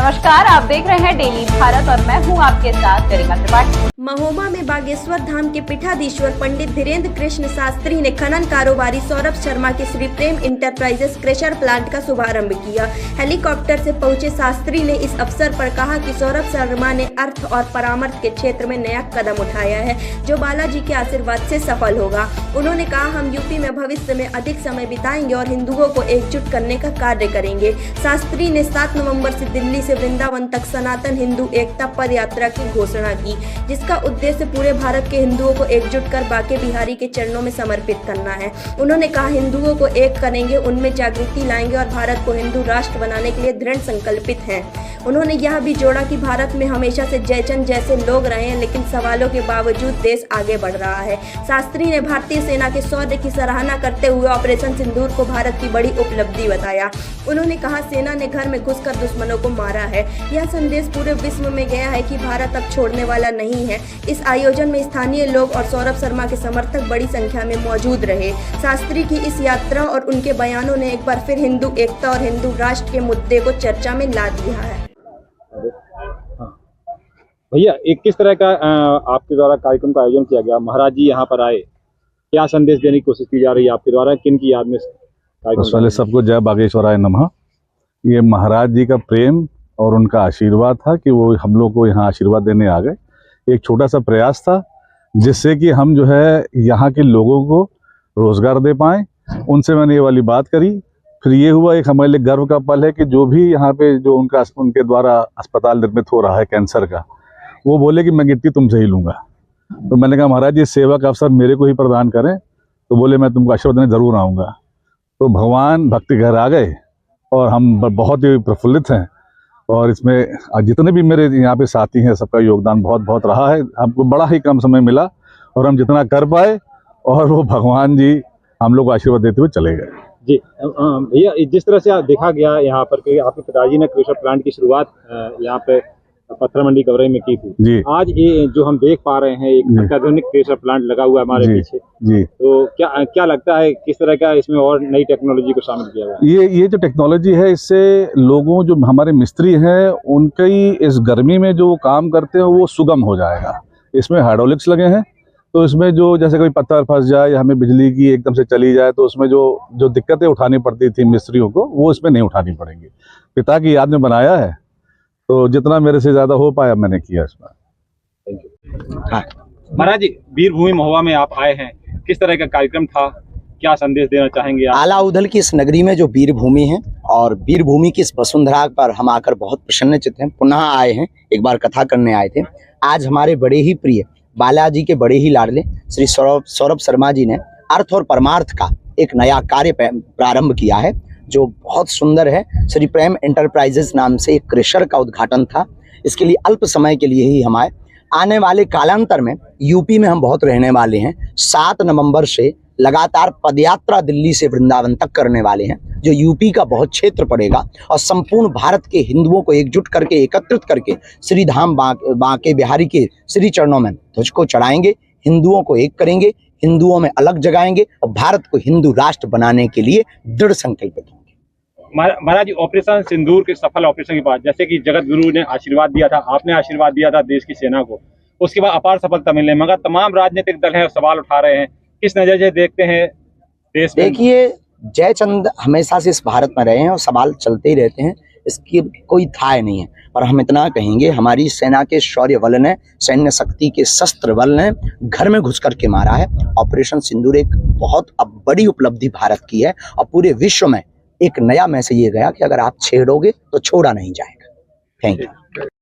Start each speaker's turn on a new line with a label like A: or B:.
A: नमस्कार, आप देख रहे हैं डेली भारत और मैं हूं आपके साथ गरिमा त्रिपाठी।
B: महोबा में बागेश्वर धाम के पीठाधीश्वर पंडित धीरेन्द्र कृष्ण शास्त्री ने खनन कारोबारी सौरभ शर्मा के Shri Prem enterprises crusher plant का शुभारंभ किया। हेलीकॉप्टर से पहुंचे शास्त्री ने इस अवसर पर कहा कि सौरभ शर्मा ने अर्थ और परामर्श के क्षेत्र में नया कदम उठाया है, जो बालाजी के आशीर्वाद से सफल होगा। उन्होंने कहा, हम यूपी में भविष्य में अधिक समय बिताएंगे और हिंदुओं को एकजुट करने का कार्य करेंगे। शास्त्री ने 7 नवंबर से दिल्ली से वृंदावन तक सनातन हिंदू एकता पद यात्रा की घोषणा की, जिसका उद्देश्य पूरे भारत के हिंदुओं को एकजुट कर बांके बिहारी के चरणों में समर्पित करना है। उन्होंने कहा, हिंदुओं को एक करेंगे, उनमें जागृति लाएंगे और भारत को हिंदू राष्ट्र बनाने के लिए दृढ़ संकल्पित हैं। उन्होंने यह भी जोड़ा कि भारत में हमेशा से जयचंद जैसे लोग रहे हैं, लेकिन सवालों के बावजूद देश आगे बढ़ रहा है। शास्त्री ने भारतीय सेना के शौर्य की सराहना करते हुए ऑपरेशन सिंदूर को भारत की बड़ी उपलब्धि बताया। उन्होंने कहा, सेना ने घर में घुसकर दुश्मनों को मारा है। यह संदेश पूरे विश्व में गया है कि भारत अब छोड़ने वाला नहीं है। इस आयोजन में स्थानीय लोग और सौरभ शर्मा के समर्थक बड़ी संख्या में मौजूद रहे। शास्त्री की इस यात्रा और उनके बयानों ने एक बार फिर हिंदू एकता और हिंदू राष्ट्र के मुद्दे को चर्चा में ला दिया है।
C: भैया, एक किस तरह का आपके द्वारा कार्यक्रम का आयोजन किया गया? महाराज जी यहाँ पर आए, क्या संदेश देने की कोशिश की जा रही है आपके द्वारा, किन की याद में?
D: पहले सबको जय बागेश्वराय नमः। ये महाराज जी का प्रेम और उनका आशीर्वाद था कि वो हम लोग को यहाँ आशीर्वाद देने आ गए। एक छोटा सा प्रयास था जिससे कि हम जो है यहाँ के लोगों को रोजगार दे पाएँ। उनसे मैंने ये वाली बात करी। फिर ये हुआ, एक हमारे लिए गर्व का पल है कि जो भी यहाँ पे जो उनके द्वारा अस्पताल निर्मित हो रहा है कैंसर का, वो बोले कि मैं गिट्टी तुमसे ही लूँगा। तो मैंने कहा, महाराज ये सेवा का अवसर मेरे को ही प्रदान करें। तो बोले, मैं तुमको आशीर्वाद देने ज़रूर आऊँगा। तो भगवान भक्ति घर आ गए और हम बहुत ही प्रफुल्लित हैं। और इसमें जितने भी मेरे यहाँ पे साथी हैं, सबका योगदान बहुत बहुत रहा है। हमको बड़ा ही कम समय मिला और हम जितना कर पाए, और वो भगवान जी हम लोग को आशीर्वाद देते हुए चले गए।
C: जी भैया, जिस तरह से देखा गया यहाँ पर कि आपके पिताजी ने क्रेशर प्लांट की शुरुआत यहाँ पे पत्थर मंडी कवरई में की थी जी। आज ये जो हम देख पा रहे हैं, एक अत्याधुनिक क्रेशर प्लांट लगा हुआ है हमारे पीछे जी। तो क्या लगता है, किस तरह का इसमें और नई टेक्नोलॉजी को शामिल किया गया?
D: ये जो टेक्नोलॉजी है, इससे लोगों जो हमारे मिस्त्री हैं उनकी इस गर्मी में जो काम करते हैं वो सुगम हो जाएगा। इसमें हाइड्रोलिक्स लगे हैं, तो इसमें जो जैसे कोई पत्थर फंस जाए या हमें बिजली की एकदम से चली जाए, तो उसमें जो दिक्कतें उठानी पड़ती थी मिस्त्रियों को, वो इसमें नहीं उठानी पड़ेंगी। पिता की याद में बनाया है, तो जितना मेरे से ज्यादा हो पाया मैंने किया इसमें।
C: Thank you. हाँ महाराज जी, वीरभूमि महोबा में आप आए हैं, किस तरह का कार्यक्रम था, क्या संदेश देना चाहेंगे आप?
E: आला उधल की इस नगरी में जो वीरभूमि है और वीरभूमि की इस वसुंधरा पर हम आकर बहुत प्रसन्नचित्त हैं। पुनः आए हैं, एक बार कथा करने आए थे। आज हमारे बड़े ही प्रिय बालाजी के बड़े ही लाडले श्री सौरभ शर्मा जी ने अर्थ और परमार्थ का एक नया कार्य प्रारंभ किया है, जो बहुत सुंदर है। श्री प्रेम इंटरप्राइजेस नाम से एक क्रेशर का उद्घाटन था। इसके लिए अल्प समय के लिए ही हम आए। आने वाले कालांतर में यूपी में हम बहुत रहने वाले हैं। 7 नवंबर से लगातार पदयात्रा दिल्ली से वृंदावन तक करने वाले हैं, जो यूपी का बहुत क्षेत्र पड़ेगा, और संपूर्ण भारत के हिंदुओं को एकजुट करके, एकत्रित करके श्री धाम बांके बिहारी के श्री चरणों में ध्वज को चढ़ाएंगे। हिंदुओं को एक करेंगे, हिंदुओं में अलग जगाएंगे और भारत को हिंदू राष्ट्र बनाने के लिए दृढ़ संकल्पित होंगे।
C: महाराज जी, ऑपरेशन सिंदूर के सफल ऑपरेशन के बाद, जैसे कि जगत गुरु ने आशीर्वाद दिया था, आपने आशीर्वाद दिया था देश की सेना को, उसके बाद अपार सफलता मिलने, मगर तमाम राजनीतिक दल हैं सवाल उठा रहे हैं, किस नजर से देखते हैं देश में?
E: देखिए, जयचंद हमेशा से इस भारत में रहे हैं और सवाल चलते ही रहते हैं, इसकी कोई थाह नहीं है। और हम इतना कहेंगे, हमारी सेना के शौर्य बल ने, सैन्य शक्ति के शस्त्र बल ने घर में घुस करके मारा है। ऑपरेशन सिंदूर एक बहुत बड़ी उपलब्धि भारत की है और पूरे विश्व में एक नया मैसेज ये गया कि अगर आप छेड़ोगे तो छोड़ा नहीं जाएगा। Thank you.